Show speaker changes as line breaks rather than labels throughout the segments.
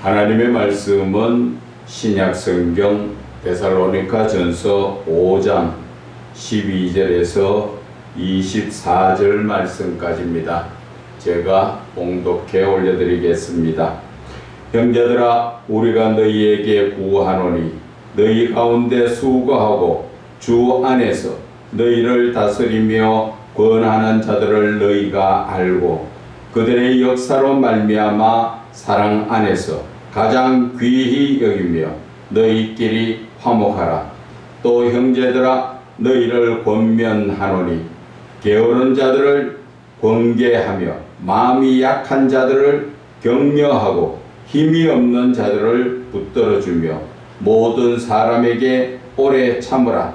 하나님의 말씀은 신약성경 데살로니가전서 5장 12절에서 24절 말씀까지입니다. 제가 봉독해 올려드리겠습니다. 형제들아, 우리가 너희에게 구하노니 너희 가운데 수고하고 주 안에서 너희를 다스리며 권하는 자들을 너희가 알고 그들의 역사로 말미암아 사랑 안에서 가장 귀히 여기며 너희끼리 화목하라. 또 형제들아, 너희를 권면하노니 게으른 자들을 권계하며 마음이 약한 자들을 격려하고 힘이 없는 자들을 붙들어주며 모든 사람에게 오래 참으라.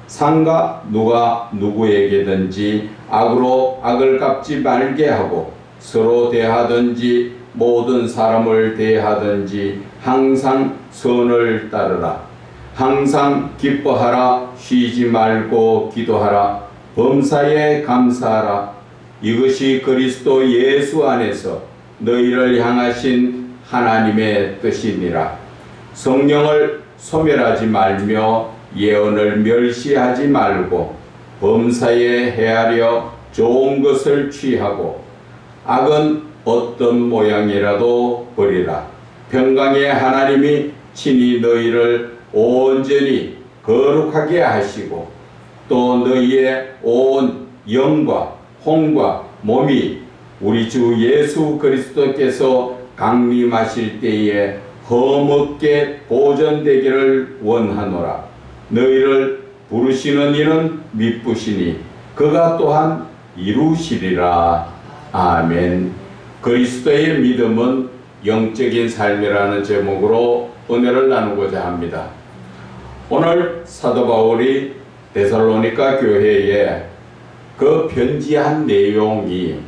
상가 누가 누구에게든지 악으로 악을 갚지 말게 하고 서로 대하든지 모든 사람을 대하든지 항상 선을 따르라. 항상 기뻐하라. 쉬지 말고 기도하라. 범사에 감사하라. 이것이 그리스도 예수 안에서 너희를 향하신 하나님의 뜻이니라. 성령을 소멸하지 말며 예언을 멸시하지 말고 범사에 헤아려 좋은 것을 취하고 악은 어떤 모양이라도 버리라. 평강의 하나님이 친히 너희를 온전히 거룩하게 하시고 또 너희의 온 영과 혼과 몸이 우리 주 예수 그리스도께서 강림하실 때에 험없게 보존되기를 원하노라. 너희를 부르시는 이는 미쁘시니 그가 또한 이루시리라. 아멘. 그리스도의 믿음은 영적인 삶이라는 제목으로 은혜를 나누고자 합니다. 오늘 사도 바울이 데살로니가 교회에 그 편지한 내용이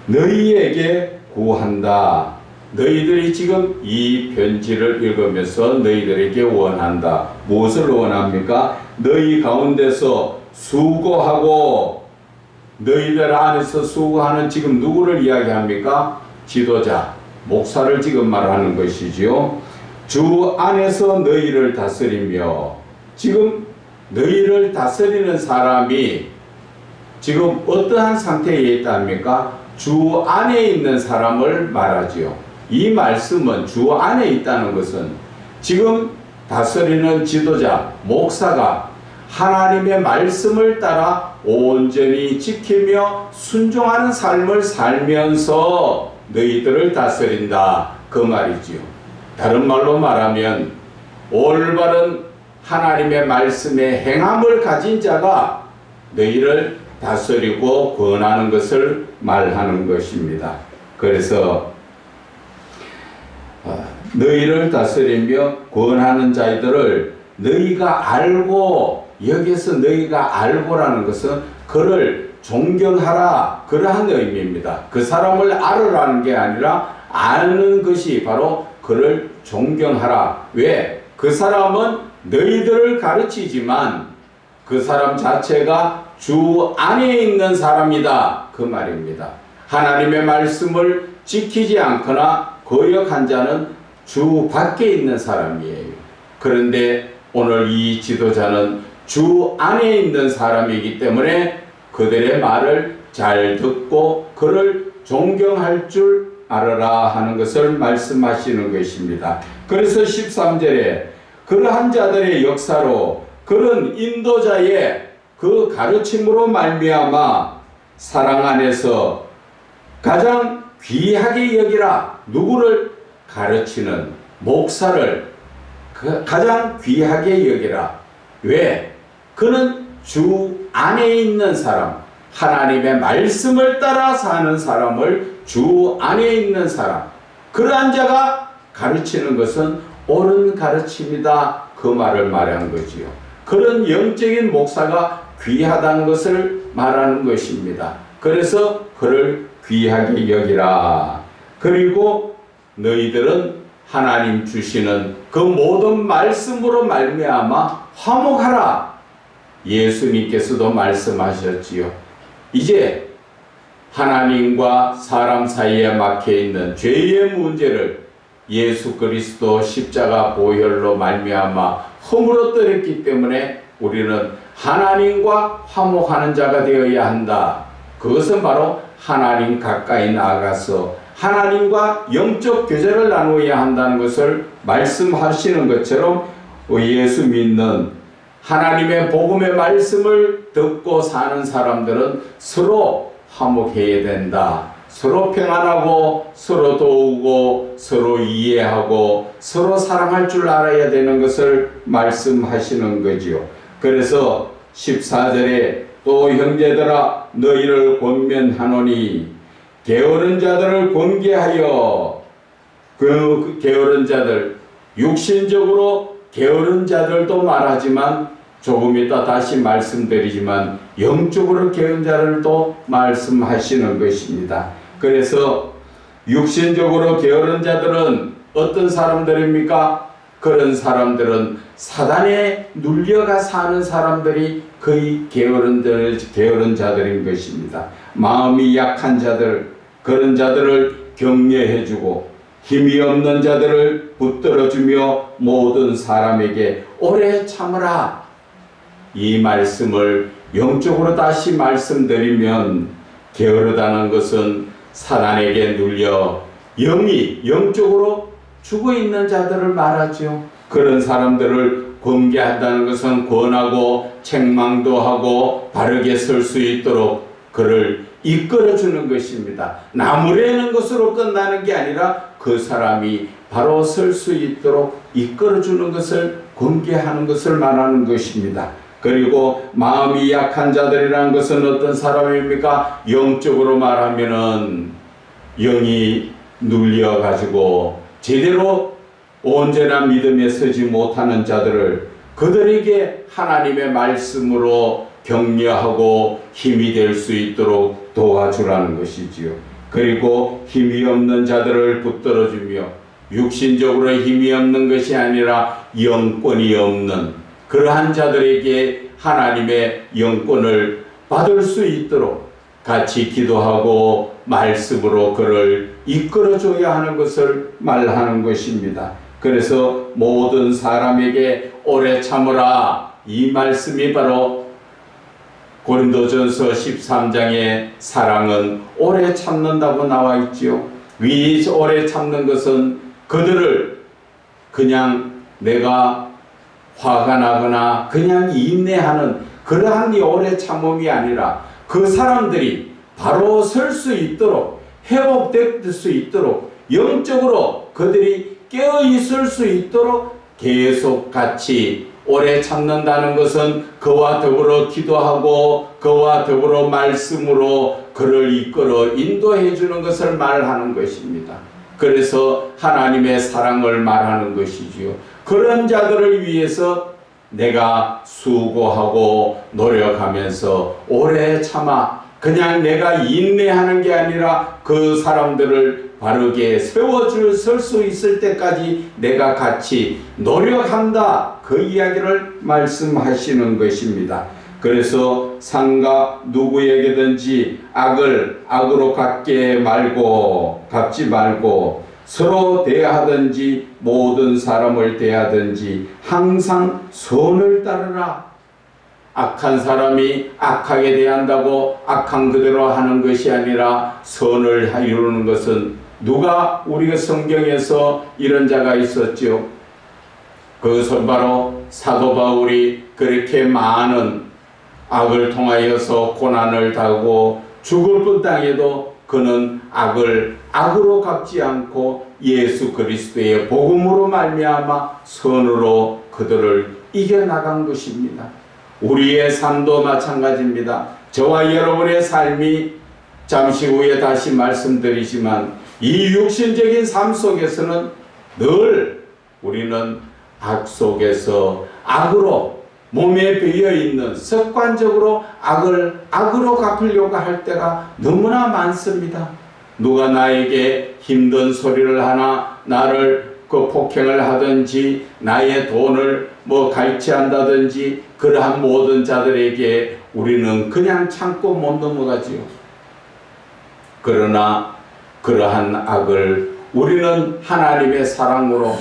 너희에게 구한다. 너희들이 지금 이 편지를 읽으면서 너희들에게 원한다. 무엇을 원합니까? 너희 가운데서 수고하고 너희들 안에서 수고하는 지금 누구를 이야기합니까? 지도자, 목사를 지금 말하는 것이지요. 주 안에서 너희를 다스리며 지금 너희를 다스리는 사람이 지금 어떠한 상태에 있답니까? 주 안에 있는 사람을 말하지요. 이 말씀은 주 안에 있다는 것은 지금 다스리는 지도자, 목사가 하나님의 말씀을 따라 온전히 지키며 순종하는 삶을 살면서 너희들을 다스린다. 그 말이지요. 다른 말로 말하면 올바른 하나님의 말씀의 행함을 가진 자가 너희를 다스리고 권하는 것을 말하는 것입니다. 그래서 너희를 다스리며 권하는 자들을 너희가 알고, 여기서 너희가 알고라는 것은 그를 존경하라, 그러한 의미입니다. 그 사람을 알으라는 게 아니라 아는 것이 바로 그를 존경하라. 왜? 그 사람은 너희들을 가르치지만 그 사람 자체가 주 안에 있는 사람이다. 그 말입니다. 하나님의 말씀을 지키지 않거나 거역한 자는 주 밖에 있는 사람이에요. 그런데 오늘 이 지도자는 주 안에 있는 사람이기 때문에 그들의 말을 잘 듣고 그를 존경할 줄 알아라 하는 것을 말씀하시는 것입니다. 그래서 13절에 그러한 자들의 역사로 그런 인도자의 그 가르침으로 말미암아 사랑 안에서 가장 귀하게 여기라. 누구를 가르치는 목사를 가장 귀하게 여기라. 왜? 그는 주 안에 있는 사람, 하나님의 말씀을 따라 사는 사람을 주 안에 있는 사람, 그러한 자가 가르치는 것은 옳은 가르침이다. 그 말을 말한 거지요. 그런 영적인 목사가 귀하다는 것을 말하는 것입니다. 그래서 그를 귀하게 여기라. 그리고 너희들은 하나님 주시는 그 모든 말씀으로 말미암아 화목하라. 예수님께서도 말씀하셨지요. 이제 하나님과 사람 사이에 막혀 있는 죄의 문제를 예수 그리스도 십자가 보혈로 말미암아 허물어뜨렸기 때문에 우리는 하나님과 화목하는 자가 되어야 한다. 그것은 바로 하나님 가까이 나아가서 하나님과 영적 교제를 나누어야 한다는 것을 말씀하시는 것처럼 예수 믿는 하나님의 복음의 말씀을 듣고 사는 사람들은 서로 화목해야 된다. 서로 평안하고 서로 도우고 서로 이해하고 서로 사랑할 줄 알아야 되는 것을 말씀하시는 거지요. 그래서 14절에 또 형제들아 너희를 권면하노니 게으른 자들을 권계하여 그 게으른 자들 육신적으로 게으른 자들도 말하지만 조금 이따 다시 말씀드리지만 영적으로 게으른 자들도 말씀하시는 것입니다. 그래서 육신적으로 게으른 자들은 어떤 사람들입니까? 그런 사람들은 사단에 눌려가 사는 사람들이 거의 게으른 자들인 것입니다. 마음이 약한 자들, 그런 자들을 격려해주고 힘이 없는 자들을 붙들어주며 모든 사람에게 오래 참으라. 이 말씀을 영적으로 다시 말씀드리면 게으르다는 것은 사단에게 눌려 영이 영적으로 죽어있는 자들을 말하죠. 그런 사람들을 권계한다는 것은 권하고 책망도 하고 바르게 설 수 있도록 그를 이끌어주는 것입니다. 나무라는 것으로 끝나는 게 아니라 그 사람이 바로 설 수 있도록 이끌어주는 것을 권계하는 것을 말하는 것입니다. 그리고 마음이 약한 자들이라는 것은 어떤 사람입니까? 영적으로 말하면은 영이 눌려가지고 제대로 온전한 믿음에 서지 못하는 자들을 그들에게 하나님의 말씀으로 격려하고 힘이 될 수 있도록 도와주라는 것이지요. 그리고 힘이 없는 자들을 붙들어주며 육신적으로 힘이 없는 것이 아니라 영권이 없는 그러한 자들에게 하나님의 영권을 받을 수 있도록 같이 기도하고 말씀으로 그를 이끌어줘야 하는 것을 말하는 것입니다. 그래서 모든 사람에게 오래 참으라. 이 말씀이 바로 고린도전서 13장의 사랑은 오래 참는다고 나와 있지요. 이 오래 참는 것은 그들을 그냥 내가 화가 나거나 그냥 인내하는 그러한 오래 참음이 아니라 그 사람들이 바로 설 수 있도록 회복될 수 있도록 영적으로 그들이 깨어 있을 수 있도록 계속 같이 오래 참는다는 것은 그와 더불어 기도하고 그와 더불어 말씀으로 그를 이끌어 인도해 주는 것을 말하는 것입니다. 그래서 하나님의 사랑을 말하는 것이지요. 그런 자들을 위해서 내가 수고하고 노력하면서 오래 참아 그냥 내가 인내하는 게 아니라 그 사람들을 바르게 세워줄 설 수 있을 때까지 내가 같이 노력한다. 그 이야기를 말씀하시는 것입니다. 그래서 상가 누구에게든지 악을 악으로 갚지 말고 서로 대하든지 모든 사람을 대하든지 항상 선을 따르라. 악한 사람이 악하게 대한다고 악한 그대로 하는 것이 아니라 선을 이루는 것은 누가 우리가 성경에서 이런 자가 있었죠. 그것은 바로 사도 바울이 그렇게 많은 악을 통하여서 고난을 당하고 죽을 뻔당해도 그는 악을 악으로 갚지 않고 예수 그리스도의 복음으로 말미암아 선으로 그들을 이겨나간 것입니다. 우리의 삶도 마찬가지입니다. 저와 여러분의 삶이 잠시 후에 다시 말씀드리지만 이 육신적인 삶 속에서는 늘 우리는 악 속에서 악으로 몸에 배어있는 습관적으로 악을 악으로 갚으려고 할 때가 너무나 많습니다. 누가 나에게 힘든 소리를 하나 나를 폭행을 하든지 나의 돈을 갈취한다든지 그러한 모든 자들에게 우리는 그냥 참고 못 넘어가지요. 그러나 그러한 악을 우리는 하나님의 사랑으로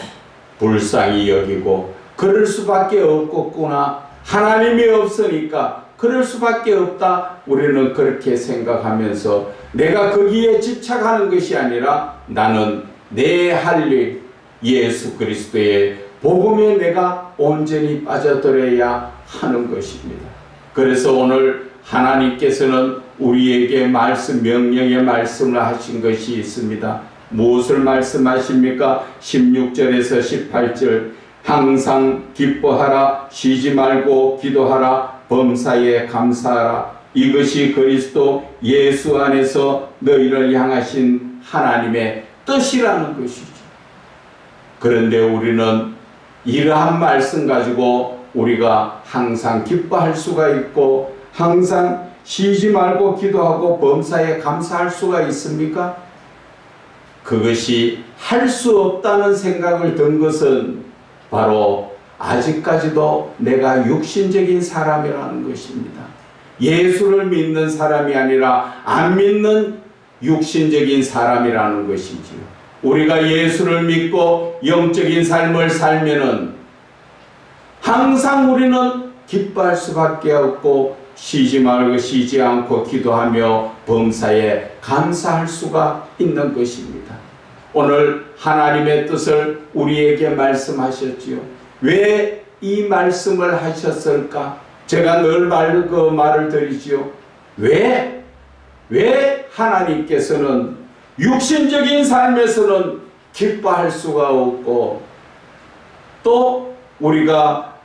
불쌍히 여기고 그럴 수밖에 없겠구나. 하나님이 없으니까 그럴 수밖에 없다. 우리는 그렇게 생각하면서 내가 거기에 집착하는 것이 아니라 나는 내 할 일, 예수 그리스도의 복음에 내가 온전히 빠져들어야 하는 것입니다. 그래서 오늘 하나님께서는 우리에게 명령의 말씀을 하신 것이 있습니다. 무엇을 말씀하십니까? 16절에서 18절 항상 기뻐하라, 쉬지 말고 기도하라, 범사에 감사하라. 이것이 그리스도 예수 안에서 너희를 향하신 하나님의 뜻이라는 것이죠. 그런데 우리는 이러한 말씀 가지고 우리가 항상 기뻐할 수가 있고 항상 쉬지 말고 기도하고 범사에 감사할 수가 있습니까? 그것이 할 수 없다는 생각을 든 것은 바로 아직까지도 내가 육신적인 사람이라는 것입니다. 예수를 믿는 사람이 아니라 안 믿는 육신적인 사람이라는 것이지요. 우리가 예수를 믿고 영적인 삶을 살면은 항상 우리는 기뻐할 수밖에 없고 쉬지 말고 쉬지 않고 기도하며 범사에 감사할 수가 있는 것입니다. 오늘 하나님의 뜻을 우리에게 말씀하셨지요. 왜 이 말씀을 하셨을까? 제가 늘 말을 드리지요. 왜 하나님께서는 육신적인 삶에서는 기뻐할 수가 없고 또 우리가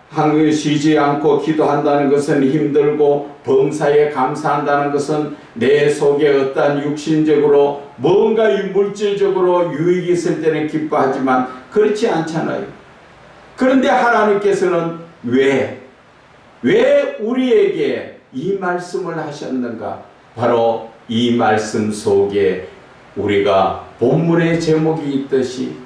쉬지 않고 기도한다는 것은 힘들고 범사에 감사한다는 것은 내 속에 어떠한 육신적으로 뭔가 물질적으로 유익이 있을 때는 기뻐하지만 그렇지 않잖아요. 그런데 하나님께서는 왜 우리에게 이 말씀을 하셨는가? 바로 이 말씀 속에 우리가 본문의 제목이 있듯이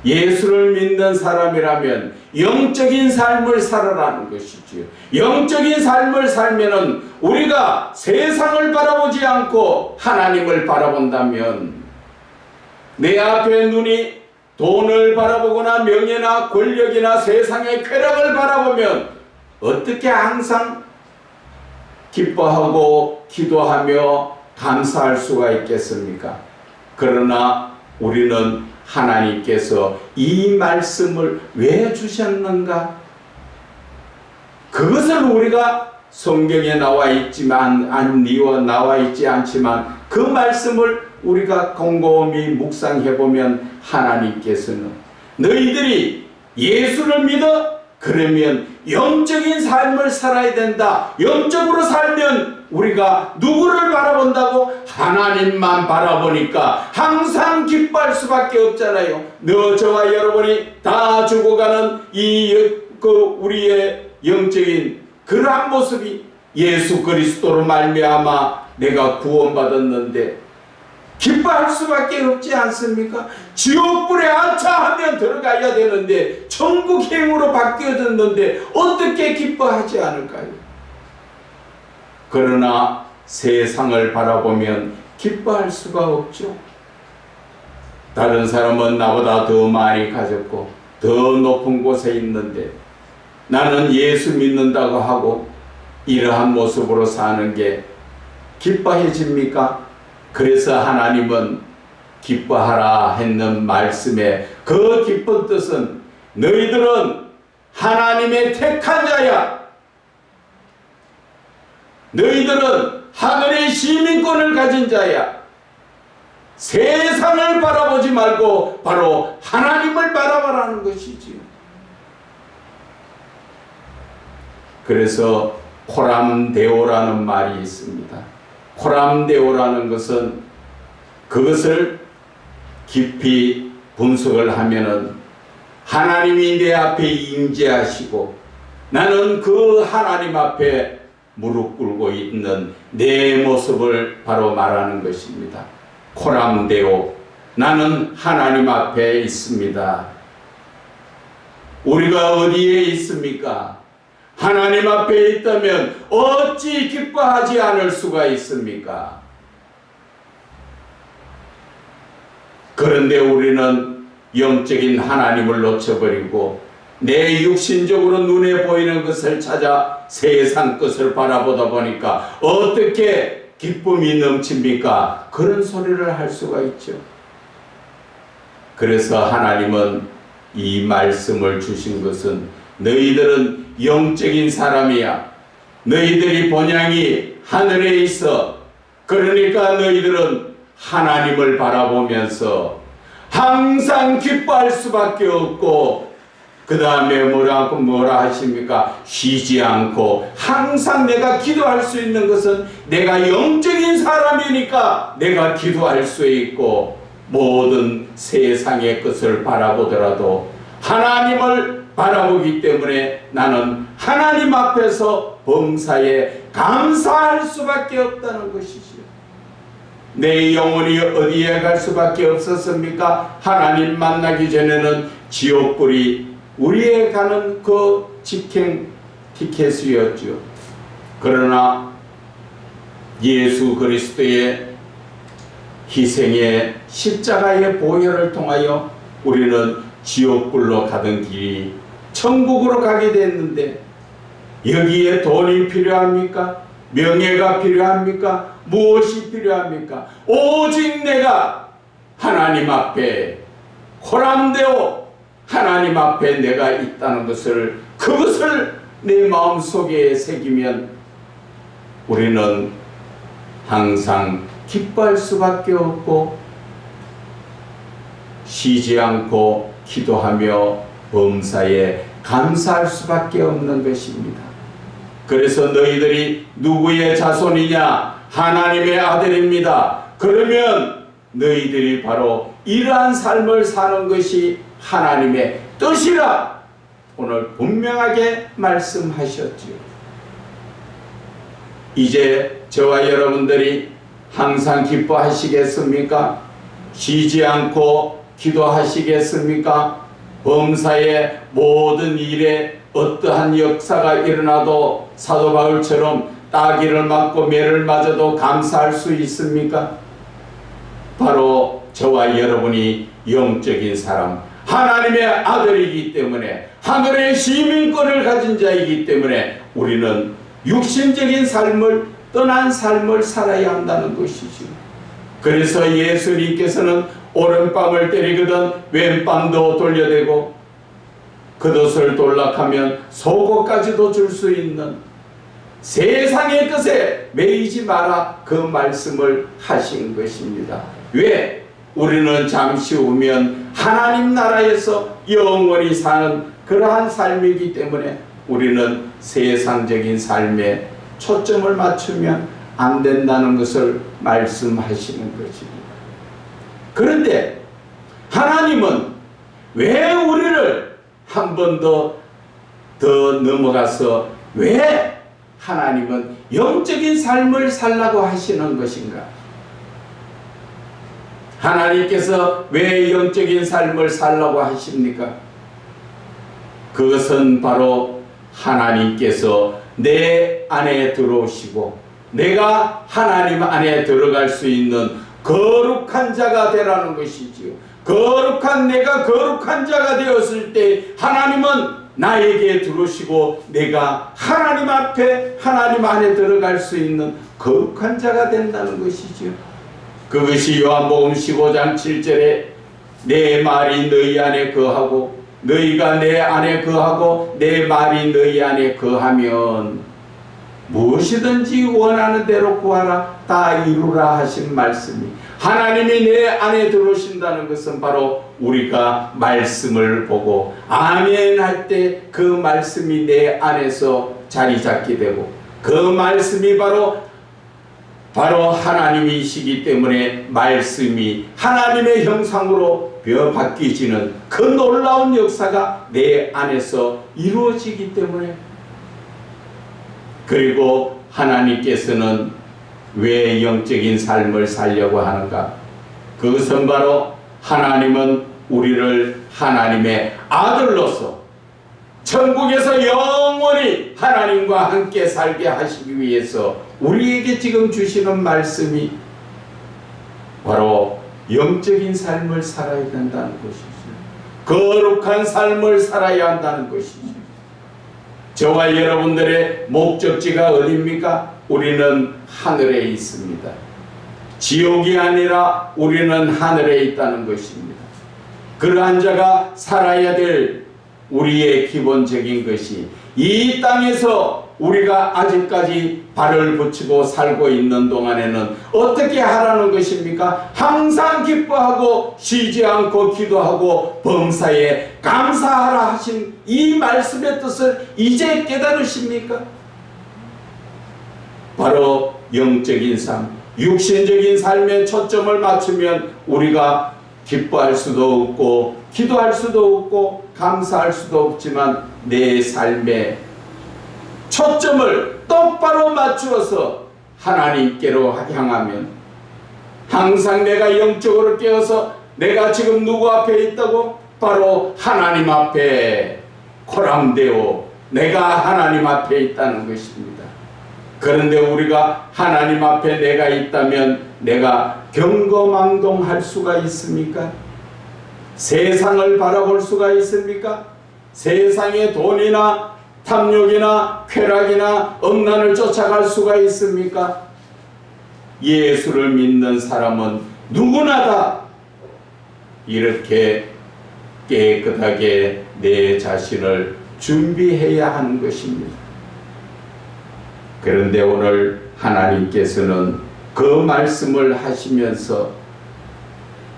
예수를 믿는 사람이라면 영적인 삶을 살아라는 것이지요. 영적인 삶을 살면은 우리가 세상을 바라보지 않고 하나님을 바라본다면 내 앞에 눈이 돈을 바라보거나 명예나 권력이나 세상의 쾌락을 바라보면 어떻게 항상 기뻐하고 기도하며 감사할 수가 있겠습니까? 그러나 우리는 하나님께서 이 말씀을 왜 주셨는가? 그것을 우리가 성경에 나와 있지만 나와 있지 않지만 그 말씀을 우리가 곰곰이 묵상해 보면 하나님께서는 너희들이 예수를 믿어 그러면 영적인 삶을 살아야 된다. 영적으로 살면 우리가 누구를 바라본다고? 하나님만 바라보니까 항상 기뻐할 수밖에 없잖아요. 저와 여러분이 다 죽어가는 우리의 영적인 그러한 모습이 예수 그리스도로 말미암아 내가 구원받았는데 기뻐할 수밖에 없지 않습니까? 지옥불에 아차하면 들어가야 되는데 천국행으로 바뀌어졌는데 어떻게 기뻐하지 않을까요? 그러나 세상을 바라보면 기뻐할 수가 없죠. 다른 사람은 나보다 더 많이 가졌고 더 높은 곳에 있는데 나는 예수 믿는다고 하고 이러한 모습으로 사는 게 기뻐해집니까? 그래서 하나님은 기뻐하라 했는 말씀에 그 기쁜 뜻은 너희들은 하나님의 택한 자야. 너희들은 하늘의 시민권을 가진 자야. 세상을 바라보지 말고 바로 하나님을 바라보라는 것이지요. 그래서 코람데오라는 말이 있습니다. 코람데오라는 것은 그것을 깊이 분석을 하면은 하나님이 내 앞에 임재하시고 나는 그 하나님 앞에 무릎 꿇고 있는 내 모습을 바로 말하는 것입니다. 코람데오, 나는 하나님 앞에 있습니다. 우리가 어디에 있습니까? 하나님 앞에 있다면 어찌 기뻐하지 않을 수가 있습니까? 그런데 우리는 영적인 하나님을 놓쳐버리고 내 육신적으로 눈에 보이는 것을 찾아 세상 것을 바라보다 보니까 어떻게 기쁨이 넘칩니까? 그런 소리를 할 수가 있죠. 그래서 하나님은 이 말씀을 주신 것은 너희들은 영적인 사람이야. 너희들이 본향이 하늘에 있어. 그러니까 너희들은 하나님을 바라보면서 항상 기뻐할 수밖에 없고, 그 다음에 뭐라 하십니까? 쉬지 않고 항상 내가 기도할 수 있는 것은 내가 영적인 사람이니까 내가 기도할 수 있고, 모든 세상의 것을 바라보더라도 하나님을 바라보기 때문에 나는 하나님 앞에서 범사에 감사할 수밖에 없다는 것이지요. 내 영혼이 어디에 갈 수밖에 없었습니까? 하나님 만나기 전에는 지옥불이 우리에 가는 그 직행 티켓이었죠. 그러나 예수 그리스도의 희생의 십자가의 보혈을 통하여 우리는 지옥불로 가던 길이 천국으로 가게 됐는데, 여기에 돈이 필요합니까? 명예가 필요합니까? 무엇이 필요합니까? 오직 내가 하나님 앞에 호람되어 하나님 앞에 내가 있다는 것을, 그것을 내 마음속에 새기면 우리는 항상 기뻐할 수밖에 없고 쉬지 않고 기도하며 범사에 감사할 수밖에 없는 것입니다. 그래서 너희들이 누구의 자손이냐? 하나님의 아들입니다. 그러면 너희들이 바로 이러한 삶을 사는 것이 하나님의 뜻이라 오늘 분명하게 말씀하셨지요. 이제 저와 여러분들이 항상 기뻐하시겠습니까? 쉬지 않고 기도하시겠습니까? 범사의 모든 일에 어떠한 역사가 일어나도 사도 바울처럼 따귀를 맞고 매를 맞아도 감사할 수 있습니까? 바로 저와 여러분이 영적인 사람, 하나님의 아들이기 때문에, 하늘의 시민권을 가진 자이기 때문에 우리는 육신적인 삶을 떠난 삶을 살아야 한다는 것이죠. 그래서 예수님께서는 오른밤을 때리거든 왼밤도 돌려대고 겉옷을 돌락하면 속옷까지도 줄 수 있는 세상의 것에 매이지 마라, 그 말씀을 하신 것입니다. 왜? 우리는 잠시 후면 하나님 나라에서 영원히 사는 그러한 삶이기 때문에 우리는 세상적인 삶에 초점을 맞추면 안 된다는 것을 말씀하시는 것입니다. 그런데 하나님은 왜 우리를 한 번 더 넘어가서 왜 하나님은 영적인 삶을 살라고 하시는 것인가? 하나님께서 왜 영적인 삶을 살라고 하십니까? 그것은 바로 하나님께서 내 안에 들어오시고 내가 하나님 안에 들어갈 수 있는 거룩한 자가 되라는 것이지요. 거룩한 내가 거룩한 자가 되었을 때 하나님은 나에게 들어오시고 내가 하나님 앞에 하나님 안에 들어갈 수 있는 거룩한 자가 된다는 것이지요. 그것이 요한복음 15장 7절에 내 말이 너희 안에 거하고 너희가 내 안에 거하고 내 말이 너희 안에 거하면 무엇이든지 원하는 대로 구하라 다 이루라 하신 말씀이, 하나님이 내 안에 들어오신다는 것은 바로 우리가 말씀을 보고 아멘 할 때 그 말씀이 내 안에서 자리 잡게 되고, 그 말씀이 바로 하나님이시기 때문에 말씀이 하나님의 형상으로 바뀌어지는 그 놀라운 역사가 내 안에서 이루어지기 때문에, 그리고 하나님께서는 왜 영적인 삶을 살려고 하는가? 그것은 바로 하나님은 우리를 하나님의 아들로서 천국에서 영원히 하나님과 함께 살게 하시기 위해서 우리에게 지금 주시는 말씀이 바로 영적인 삶을 살아야 된다는 것이죠. 거룩한 삶을 살아야 한다는 것이죠. 저와 여러분들의 목적지가 어디입니까? 우리는 하늘에 있습니다. 지옥이 아니라 우리는 하늘에 있다는 것입니다. 그러한 자가 살아야 될 우리의 기본적인 것이 이 땅에서 우리가 아직까지 발을 붙이고 살고 있는 동안에는 어떻게 하라는 것입니까? 항상 기뻐하고 쉬지 않고 기도하고 범사에 감사하라 하신 이 말씀의 뜻을 이제 깨달으십니까? 바로 영적인 삶, 육신적인 삶에 초점을 맞추면 우리가 기뻐할 수도 없고 기도할 수도 없고 감사할 수도 없지만 내 삶에 초점을 똑바로 맞추어서 하나님께로 향하면 항상 내가 영적으로 깨어서 내가 지금 누구 앞에 있다고? 바로 하나님 앞에 코람되어 내가 하나님 앞에 있다는 것입니다. 그런데 우리가 하나님 앞에 내가 있다면 내가 경거망동할 수가 있습니까? 세상을 바라볼 수가 있습니까? 세상의 돈이나 탐욕이나 쾌락이나 억난을 쫓아갈 수가 있습니까? 예수를 믿는 사람은 누구나 다 이렇게 깨끗하게 내 자신을 준비해야 하는 것입니다. 그런데 오늘 하나님께서는 그 말씀을 하시면서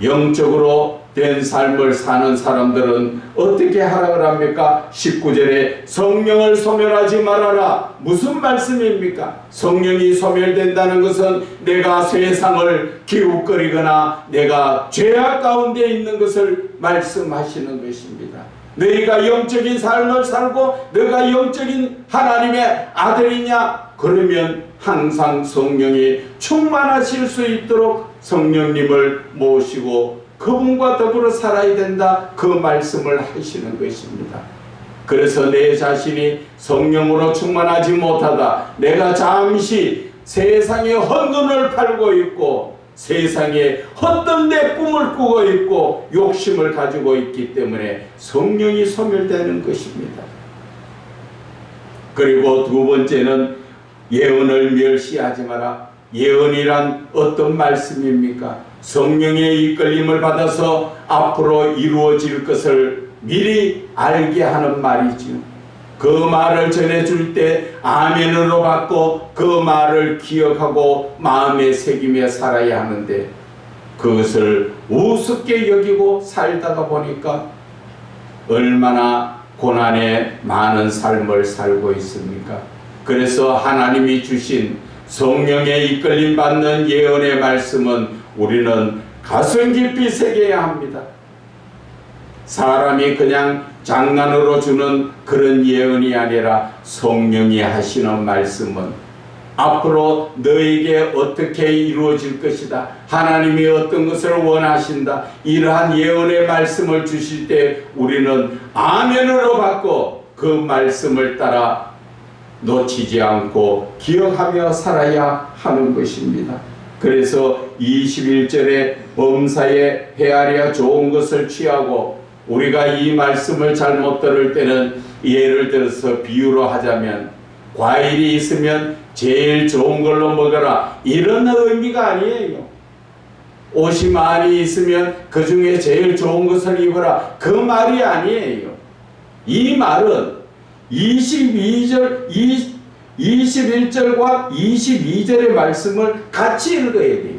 영적으로 된 삶을 사는 사람들은 어떻게 하라고 합니까? 19절에 성령을 소멸하지 말아라. 무슨 말씀입니까? 성령이 소멸된다는 것은 내가 세상을 기웃거리거나 내가 죄악 가운데 있는 것을 말씀하시는 것입니다. 너희가 영적인 삶을 살고 너희가 영적인 하나님의 아들이냐? 그러면 항상 성령이 충만하실 수 있도록 성령님을 모시고 그분과 더불어 살아야 된다. 그 말씀을 하시는 것입니다. 그래서 내 자신이 성령으로 충만하지 못하다. 내가 잠시 세상에 헛눈을 팔고 있고 세상에 헛된 내 꿈을 꾸고 있고 욕심을 가지고 있기 때문에 성령이 소멸되는 것입니다. 그리고 두 번째는 예언을 멸시하지 마라. 예언이란 어떤 말씀입니까? 성령의 이끌림을 받아서 앞으로 이루어질 것을 미리 알게 하는 말이지요. 그 말을 전해줄 때 아멘으로 받고 그 말을 기억하고 마음에 새기며 살아야 하는데 그것을 우습게 여기고 살다가 보니까 얼마나 고난의 많은 삶을 살고 있습니까? 그래서 하나님이 주신 성령의 이끌림 받는 예언의 말씀은 우리는 가슴 깊이 새겨야 합니다. 사람이 그냥 장난으로 주는 그런 예언이 아니라 성령이 하시는 말씀은 앞으로 너에게 어떻게 이루어질 것이다. 하나님이 어떤 것을 원하신다. 이러한 예언의 말씀을 주실 때 우리는 아멘으로 받고 그 말씀을 따라 놓치지 않고 기억하며 살아야 하는 것입니다. 그래서 21절에 범사에 헤아려 좋은 것을 취하고 우리가 이 말씀을 잘못 들을 때는 예를 들어서 비유로 하자면 과일이 있으면 제일 좋은 걸로 먹어라 이런 의미가 아니에요. 옷이 많이 있으면 그 중에 제일 좋은 것을 입어라 그 말이 아니에요. 이 말은 21절과 22절의 말씀을 같이 읽어야 돼요.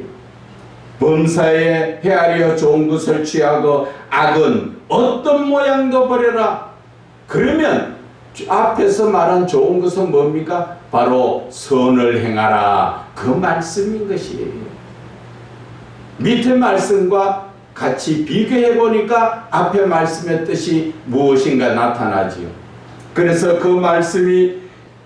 범사에 헤아려 좋은 것을 취하고 악은 어떤 모양도 버려라. 그러면 앞에서 말한 좋은 것은 뭡니까? 바로 선을 행하라. 그 말씀인 것이에요. 밑에 말씀과 같이 비교해 보니까 앞에 말씀의 뜻이 무엇인가 나타나지요. 그래서 그 말씀이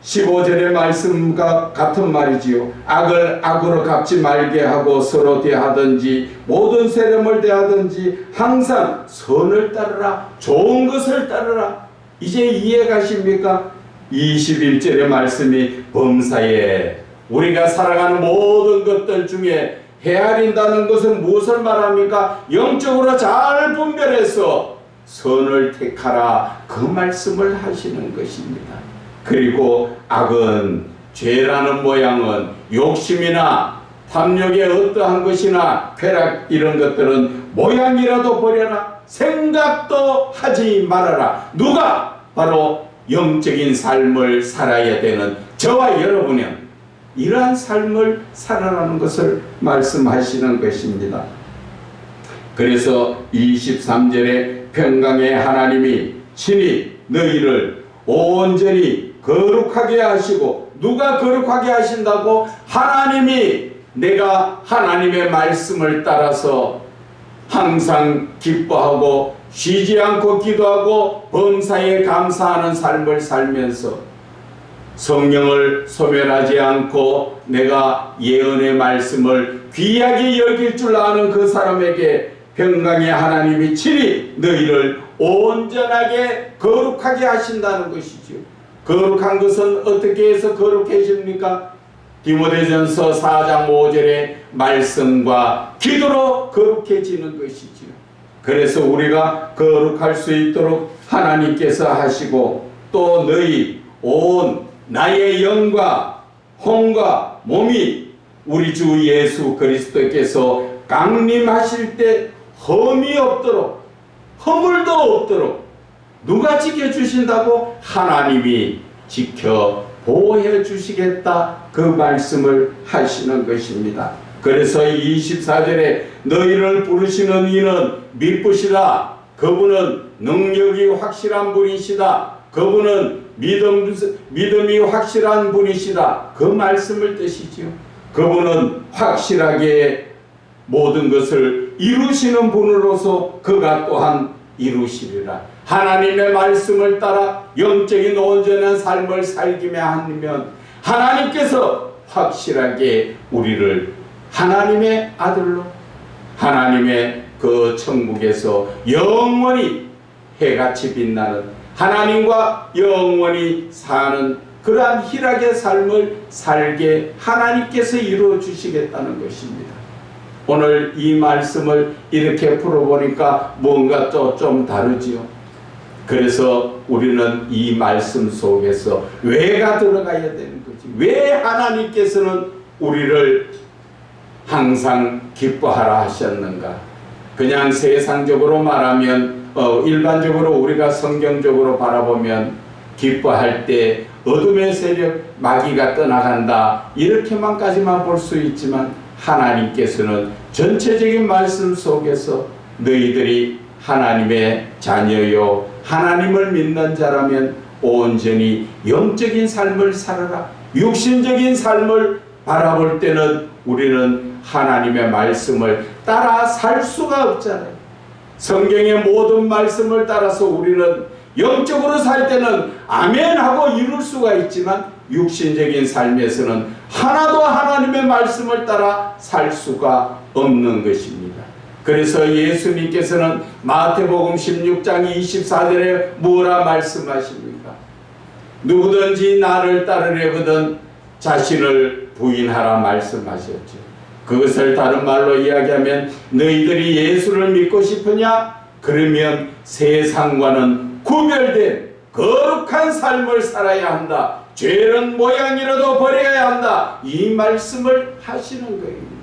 15절의 말씀과 같은 말이지요. 악을 악으로 갚지 말게 하고 서로 대하든지 모든 세력을 대하든지 항상 선을 따르라. 좋은 것을 따르라. 이제 이해 가십니까? 21절의 말씀이 범사에 우리가 살아가는 모든 것들 중에 헤아린다는 것은 무엇을 말합니까? 영적으로 잘 분별해서 선을 택하라, 그 말씀을 하시는 것입니다. 그리고 악은, 죄라는 모양은 욕심이나 탐욕의 어떠한 것이나 쾌락 이런 것들은 모양이라도 버려라, 생각도 하지 말아라. 누가? 바로 영적인 삶을 살아야 되는 저와 여러분은 이러한 삶을 살아라는 것을 말씀하시는 것입니다. 그래서 23절에 평강의 하나님이 친히 너희를 온전히 거룩하게 하시고, 누가 거룩하게 하신다고? 하나님이. 내가 하나님의 말씀을 따라서 항상 기뻐하고 쉬지 않고 기도하고 범사에 감사하는 삶을 살면서 성령을 소멸하지 않고 내가 예언의 말씀을 귀하게 여길 줄 아는 그 사람에게 평강의 하나님이 친히 너희를 온전하게 거룩하게 하신다는 것이죠. 거룩한 것은 어떻게 해서 거룩해집니까? 디모데전서 4장 5절의 말씀과 기도로 거룩해지는 것이지요. 그래서 우리가 거룩할 수 있도록 하나님께서 하시고, 또 너희 온 나의 영과 혼과 몸이 우리 주 예수 그리스도께서 강림하실 때 흠이 없도록, 허물도 없도록 누가 지켜주신다고? 하나님이 지켜 보호해 주시겠다, 그 말씀을 하시는 것입니다. 그래서 24절에 너희를 부르시는 이는 미쁘시다, 그분은 능력이 확실한 분이시다, 그분은 믿음이 확실한 분이시다, 그 말씀을 뜻이지요. 그분은 확실하게 모든 것을 이루시는 분으로서 그가 또한 이루시리라. 하나님의 말씀을 따라 영적인 온전한 삶을 살기만 하면 하나님께서 확실하게 우리를 하나님의 아들로, 하나님의 그 천국에서 영원히 해같이 빛나는, 하나님과 영원히 사는 그러한 희락의 삶을 살게 하나님께서 이루어 주시겠다는 것입니다. 오늘 이 말씀을 이렇게 풀어보니까 뭔가 또 좀 다르지요. 그래서 우리는 이 말씀 속에서 왜가 들어가야 되는 거지. 왜 하나님께서는 우리를 항상 기뻐하라 하셨는가? 그냥 세상적으로 말하면 일반적으로 우리가 성경적으로 바라보면 기뻐할 때 어둠의 세력, 마귀가 떠나간다, 이렇게만까지만 볼 수 있지만 하나님께서는 전체적인 말씀 속에서 너희들이 하나님의 자녀요, 하나님을 믿는 자라면 온전히 영적인 삶을 살아라. 육신적인 삶을 바라볼 때는 우리는 하나님의 말씀을 따라 살 수가 없잖아요. 성경의 모든 말씀을 따라서 우리는 영적으로 살 때는 아멘 하고 이룰 수가 있지만 육신적인 삶에서는 하나도 하나님의 말씀을 따라 살 수가 없는 것입니다. 그래서 예수님께서는 마태복음 16장 24절에 뭐라 말씀하십니까? 누구든지 나를 따르려거든 자신을 부인하라 말씀하셨죠. 그것을 다른 말로 이야기하면 너희들이 예수를 믿고 싶으냐? 그러면 세상과는 구별된 거룩한 삶을 살아야 한다. 죄는 모양이라도 버려야 한다. 이 말씀을 하시는 거입니다.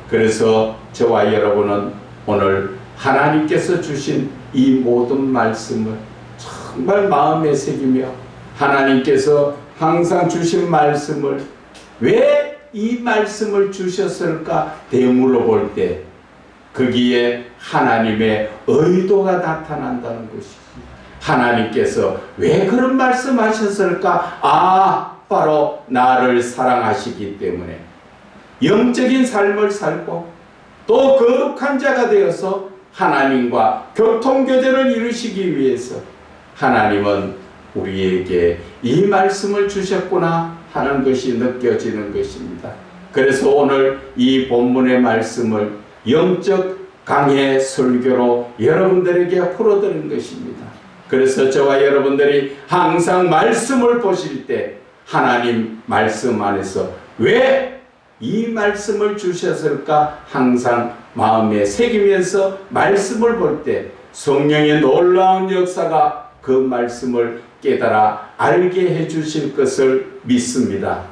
그래서 저와 여러분은 오늘 하나님께서 주신 이 모든 말씀을 정말 마음에 새기며 하나님께서 항상 주신 말씀을 왜 이 말씀을 주셨을까 되물어 볼 때 거기에 하나님의 의도가 나타난다는 것이지. 하나님께서 왜 그런 말씀하셨을까? 바로 나를 사랑하시기 때문에 영적인 삶을 살고 또 거룩한 자가 되어서 하나님과 교통교제를 이루시기 위해서 하나님은 우리에게 이 말씀을 주셨구나 하는 것이 느껴지는 것입니다. 그래서 오늘 이 본문의 말씀을 영적 강해 설교로 여러분들에게 풀어드린 것입니다. 그래서 저와 여러분들이 항상 말씀을 보실 때 하나님 말씀 안에서 왜 이 말씀을 주셨을까 항상 마음에 새기면서 말씀을 볼 때 성령의 놀라운 역사가 그 말씀을 깨달아 알게 해 주실 것을 믿습니다.